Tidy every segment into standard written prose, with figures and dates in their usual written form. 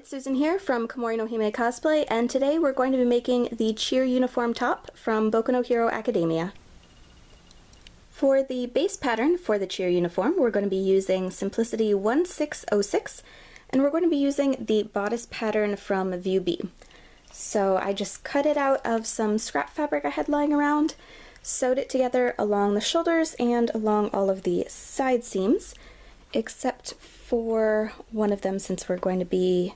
it's Susan here from Boku No Hero Cosplay, and today we're going to be making the cheer uniform top from Boku No Hero Academia. For the base pattern for the cheer uniform, we're going to be using Simplicity 1606, and we're going to be using the bodice pattern from View B. So I just cut it out of some scrap fabric I had lying around, sewed it together along the shoulders and along all of the side seams, except for one of them since we're going to be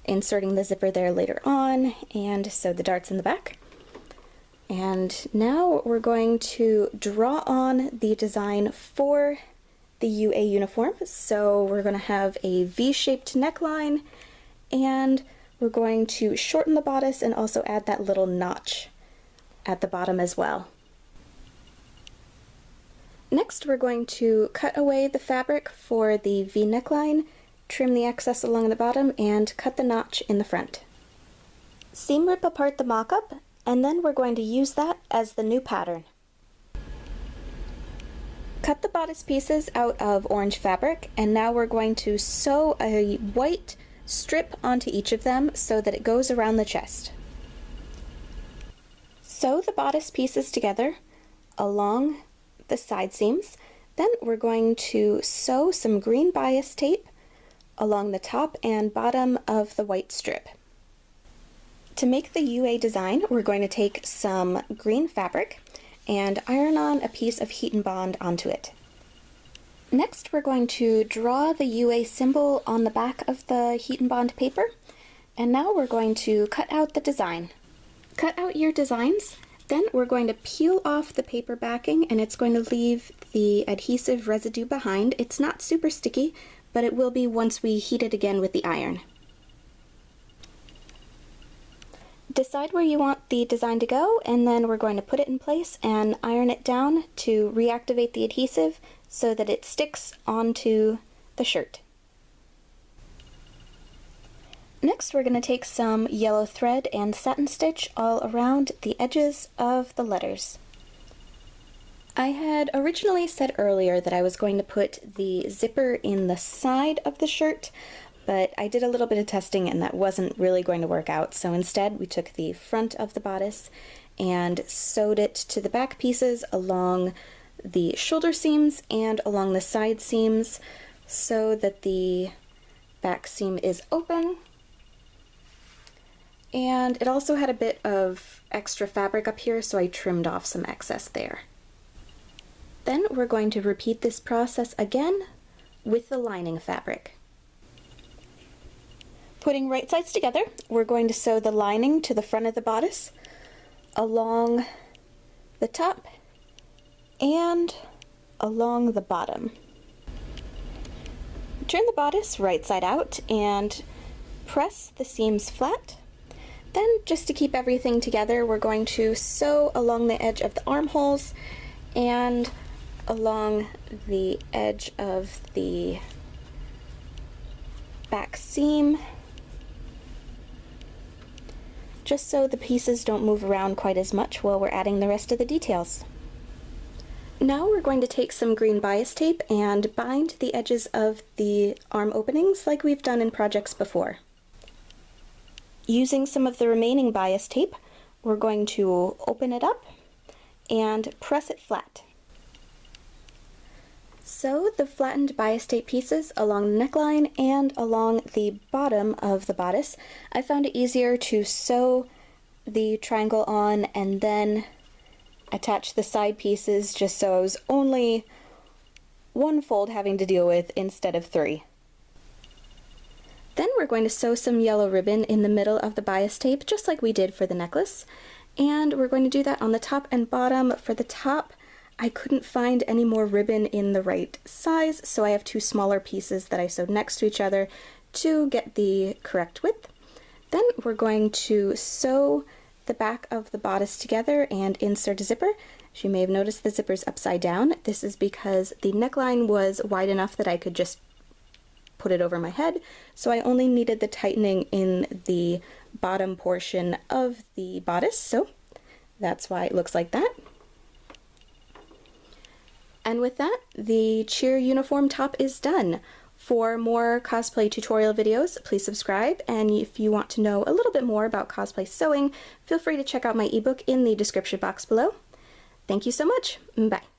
inserting the zipper there later on, and sewed the darts in the back. And now we're going to draw on the design for the UA uniform. So we're going to have a V-shaped neckline, and we're going to shorten the bodice and also add that little notch at the bottom as well. Next, we're going to cut away the fabric for the V neckline, trim the excess along the bottom, and cut the notch in the front. Seam rip apart the mock-up, and then we're going to use that as the new pattern. Cut the bodice pieces out of orange fabric, and now we're going to sew a white strip onto each of them so that it goes around the chest. Sew the bodice pieces together along the side seams. Then we're going to sew some green bias tape along the top and bottom of the white strip. To make the UA design, we're going to take some green fabric and iron on a piece of heat and bond onto it. Next, we're going to draw the UA symbol on the back of the heat and bond paper, and now we're going to cut out the design. Cut out your designs. Then we're going to peel off the paper backing, and it's going to leave the adhesive residue behind. It's not super sticky, but it will be once we heat it again with the iron. Decide where you want the design to go, and then we're going to put it in place and iron it down to reactivate the adhesive so that it sticks onto the shirt. Next, we're going to take some yellow thread and satin stitch all around the edges of the letters. I had originally said earlier that I was going to put the zipper in the side of the shirt, but I did a little bit of testing and that wasn't really going to work out, so instead we took the front of the bodice and sewed it to the back pieces along the shoulder seams and along the side seams so that the back seam is open. And it also had a bit of extra fabric up here, so I trimmed off some excess there. Then we're going to repeat this process again with the lining fabric. Putting right sides together, we're going to sew the lining to the front of the bodice, along the top, and along the bottom. Turn the bodice right side out and press the seams flat. Then, just to keep everything together, we're going to sew along the edge of the armholes and along the edge of the back seam, just so the pieces don't move around quite as much while we're adding the rest of the details. Now we're going to take some green bias tape and bind the edges of the arm openings like we've done in projects before. Using some of the remaining bias tape, we're going to open it up and press it flat. Sew the flattened bias tape pieces along the neckline and along the bottom of the bodice. I found it easier to sew the triangle on and then attach the side pieces just so it was only one fold having to deal with instead of three. Then we're going to sew some yellow ribbon in the middle of the bias tape, just like we did for the necklace. And we're going to do that on the top and bottom. For the top, I couldn't find any more ribbon in the right size, so I have two smaller pieces that I sewed next to each other to get the correct width. Then we're going to sew the back of the bodice together and insert a zipper. As you may have noticed, the zipper's upside down. This is because the neckline was wide enough that I could just put it over my head, so I only needed the tightening in the bottom portion of the bodice, so that's why it looks like that. And with that, the cheer uniform top is done. For more cosplay tutorial videos, please subscribe, and if you want to know a little bit more about cosplay sewing, feel free to check out my ebook in the description box below. Thank you so much. Bye.